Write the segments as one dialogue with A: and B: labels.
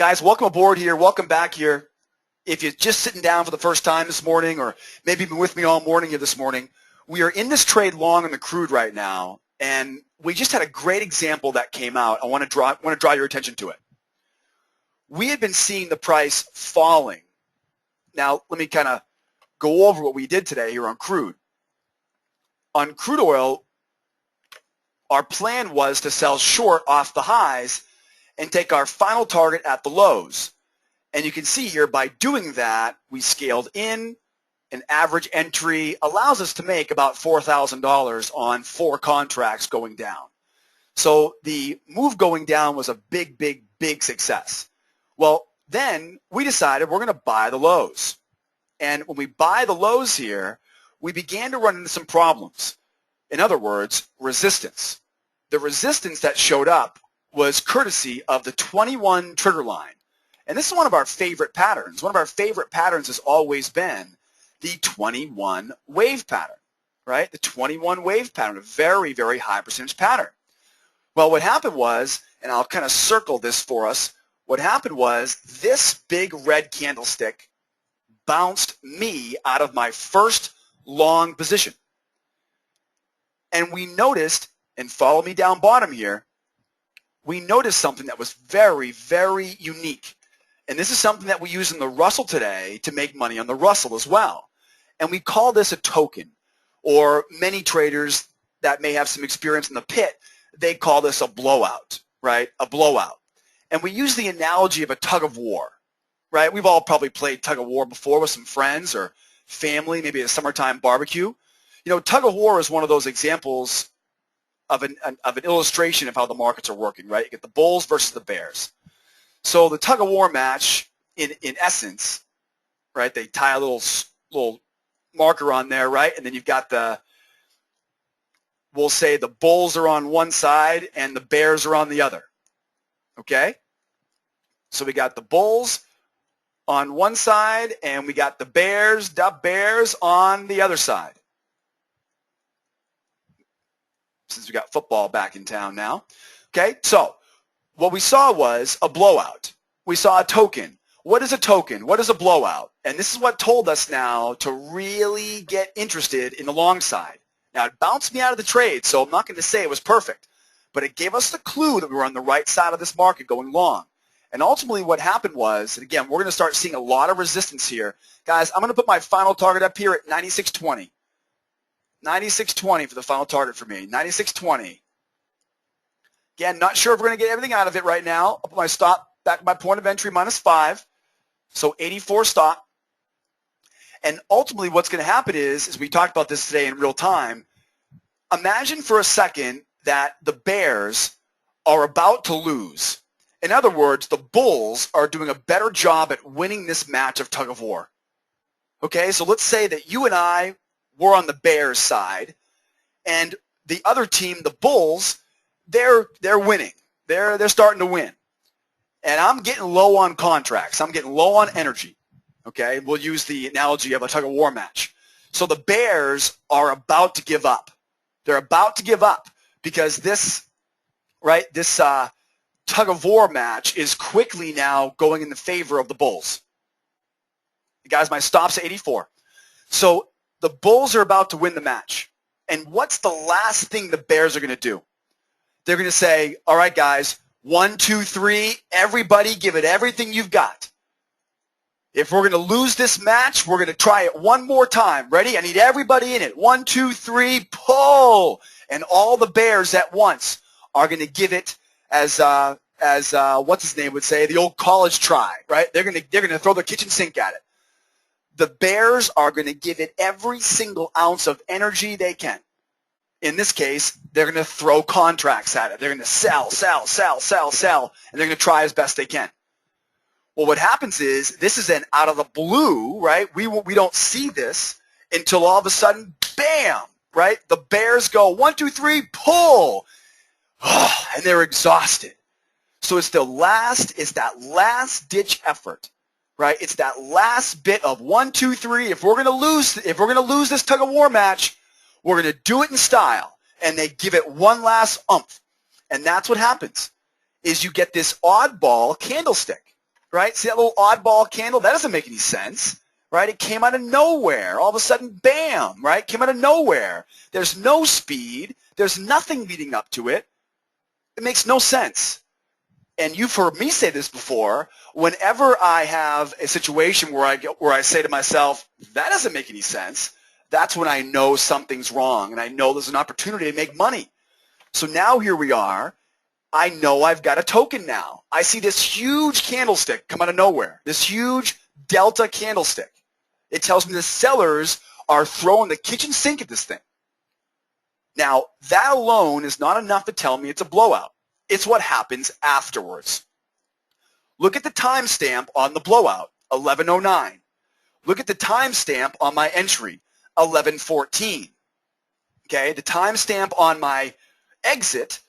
A: Guys, welcome aboard here. Welcome back here. If you're just sitting down for the first time this morning, or maybe you've been with me all morning here this morning, we are in this trade long on the crude right now, and we just had a great example that came out. I want to draw your attention to it. We had been seeing the price falling. Now, let me kind of go over what we did today here on crude. On crude oil, our plan was to sell short off the highs and take our final target at the lows. And you can see here, by doing that, we scaled in. An average entry allows us to make about $4,000 on 4 contracts going down. So the move going down was a big, big, big success. Well, then we decided we're going to buy the lows. And when we buy the lows here, we began to run into some problems. In other words, resistance. The resistance that showed up was courtesy of the 21 trigger line. And this is one of our favorite patterns. One of our favorite patterns has always been the 21 wave pattern, right? The 21 wave pattern, a very, very high percentage pattern. Well, what happened was, and I'll kind of circle this for us, what happened was this big red candlestick bounced me out of my first long position. And we noticed, and follow me down bottom here, we noticed something that was very, very unique. And this is something that we use in the Russell today to make money on the Russell as well. And we call this a token, or many traders that may have some experience in the pit, they call this a blowout, right? A blowout. And we use the analogy of a tug of war, right? We've all probably played tug of war before with some friends or family, maybe at a summertime barbecue. You know, tug of war is one of those examples of an illustration of how the markets are working, right? You get the bulls versus the bears. So the tug of war match, in essence, right, they tie a little marker on there, right? And then you've got we'll say the bulls are on one side and the bears are on the other, okay? So we got the bulls on one side and we got the bears on the other side. Since we got football back in town now. Okay, so what we saw was a blowout. We saw a token. What is a token? What is a blowout? And this is what told us now to really get interested in the long side. Now, it bounced me out of the trade, so I'm not going to say it was perfect, but it gave us the clue that we were on the right side of this market going long. And ultimately what happened was, and again, we're going to start seeing a lot of resistance here. Guys, I'm going to put my final target up here at 96.20. 96.20 for the final target for me. 96.20. Again, not sure if we're going to get everything out of it right now. I'll put my stop back at my point of entry -5. So 84 stop. And ultimately what's going to happen is, as we talked about this today in real time, imagine for a second that the bears are about to lose. In other words, the bulls are doing a better job at winning this match of tug of war. Okay, so let's say that you and I were on the bears side, and the other team, the bulls, they're winning. They're starting to win. And I'm getting low on contracts. I'm getting low on energy. Okay, we'll use the analogy of a tug of war match. So the bears are about to give up. They're about to give up because this tug of war match is quickly now going in the favor of the bulls. Guys, my stop's at 84. So the bulls are about to win the match. And what's the last thing the bears are going to do? They're going to say, all right, guys, 1, 2, 3, everybody give it everything you've got. If we're going to lose this match, we're going to try it one more time. Ready? I need everybody in it. 1, 2, 3, pull. And all the bears at once are going to give it as what's his name would say, the old college try, right? They're going to throw their kitchen sink at it. The bears are going to give it every single ounce of energy they can. In this case, they're going to throw contracts at it. They're going to sell, and they're going to try as best they can. Well, what happens is, this is an out of the blue, right? We don't see this until all of a sudden, bam, right? The bears go 1, 2, 3, pull, and they're exhausted. So it's that last ditch effort, right? It's that last bit of 1, 2, 3. If we're going to lose this tug of war match, we're going to do it in style. And they give it one last oomph. And that's what happens, is you get this oddball candlestick. right? See that little oddball candle? That doesn't make any sense, right? It came out of nowhere. All of a sudden, bam, right? Came out of nowhere. There's no speed. There's nothing leading up to it. It makes no sense. And you've heard me say this before. Whenever I have a situation where I say to myself, that doesn't make any sense, that's when I know something's wrong and I know there's an opportunity to make money. So now here we are. I know I've got a token now. I see this huge candlestick come out of nowhere, this huge delta candlestick. It tells me the sellers are throwing the kitchen sink at this thing. Now, that alone is not enough to tell me it's a blowout. It's what happens afterwards. Look at the timestamp on the blowout, 11:09. Look at the timestamp on my entry, 11:14. Okay, the timestamp on my exit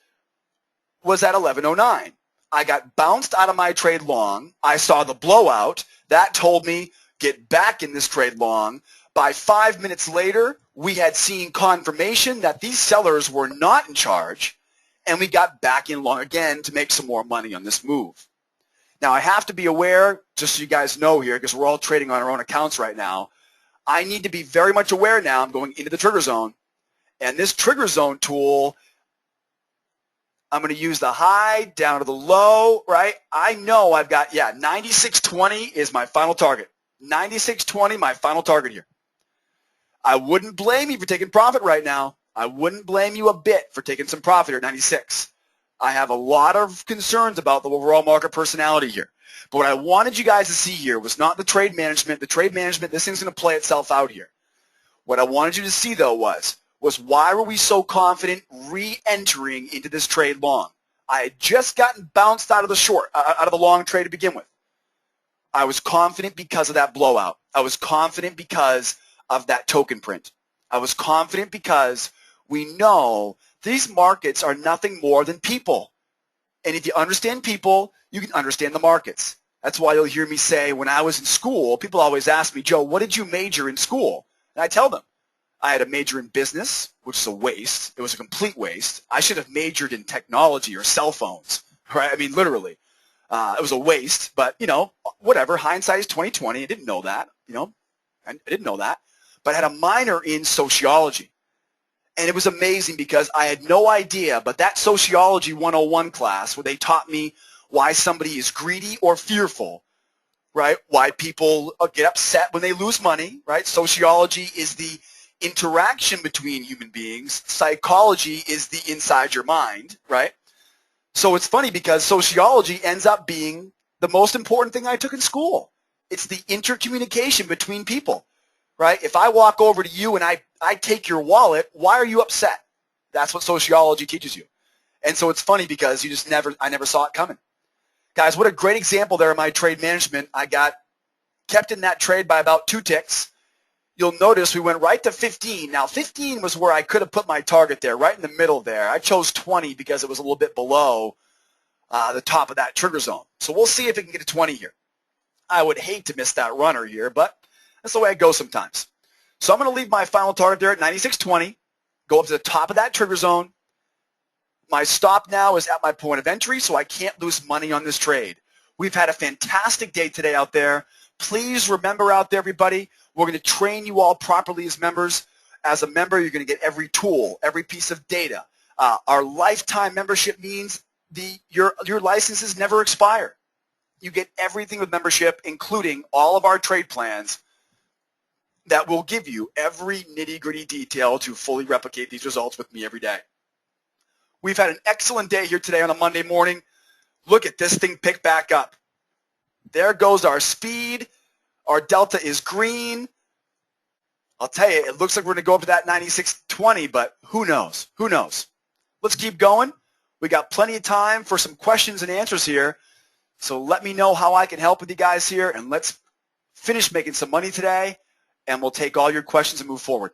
A: was at 11:09. I got bounced out of my trade long. I saw the blowout. That told me get back in this trade long. By 5 minutes later, we had seen confirmation that these sellers were not in charge, and we got back in long again to make some more money on this move. Now, I have to be aware, just so you guys know here, because we're all trading on our own accounts right now, I need to be very much aware now. I'm going into the trigger zone, and this trigger zone tool, I'm going to use the high down to the low, right? I know I've got, 96.20 is my final target. 96.20, my final target here. I wouldn't blame you for taking profit right now. I wouldn't blame you a bit for taking some profit here at 96. I have a lot of concerns about the overall market personality here. But what I wanted you guys to see here was not the trade management. The trade management, this thing's going to play itself out here. What I wanted you to see, though, was why were we so confident re-entering into this trade long? I had just gotten bounced out of the long trade to begin with. I was confident because of that blowout. I was confident because of that token print. I was confident because we know these markets are nothing more than people. And if you understand people, you can understand the markets. That's why you'll hear me say when I was in school, people always ask me, Joe, what did you major in school? And I tell them, I had a major in business, which is a waste. It was a complete waste. I should have majored in technology or cell phones, right? I mean, literally. It was a waste, but, whatever. Hindsight is 20/20. I didn't know that, I didn't know that. But I had a minor in sociology. And it was amazing because I had no idea, but that Sociology 101 class where they taught me why somebody is greedy or fearful, right? Why people get upset when they lose money, right? Sociology is the interaction between human beings. Psychology is the inside your mind, right? So it's funny because sociology ends up being the most important thing I took in school. It's the intercommunication between people. Right? If I walk over to you and I take your wallet, why are you upset? That's what sociology teaches you. And so it's funny because I never saw it coming. Guys, what a great example there in my trade management. I got kept in that trade by about 2 ticks. You'll notice we went right to 15. Now 15 was where I could have put my target there, right in the middle there. I chose 20 because it was a little bit below the top of that trigger zone. So we'll see if it can get to 20 here. I would hate to miss that runner here, but that's the way it goes sometimes. So I'm going to leave my final target there at 96.20, go up to the top of that trigger zone. My stop now is at my point of entry, so I can't lose money on this trade. We've had a fantastic day today out there. Please remember out there, everybody, we're going to train you all properly as members. As a member, you're going to get every tool, every piece of data. Our lifetime membership means your licenses never expire. You get everything with membership, including all of our trade plans, that will give you every nitty-gritty detail to fully replicate these results with me every day. We've had an excellent day here today on a Monday morning. Look at this thing pick back up. There goes our speed. Our delta is green. I'll tell you, it looks like we're going to go up to that 96.20, but who knows? Who knows? Let's keep going. We got plenty of time for some questions and answers here. So let me know how I can help with you guys here, and let's finish making some money today. And we'll take all your questions and move forward.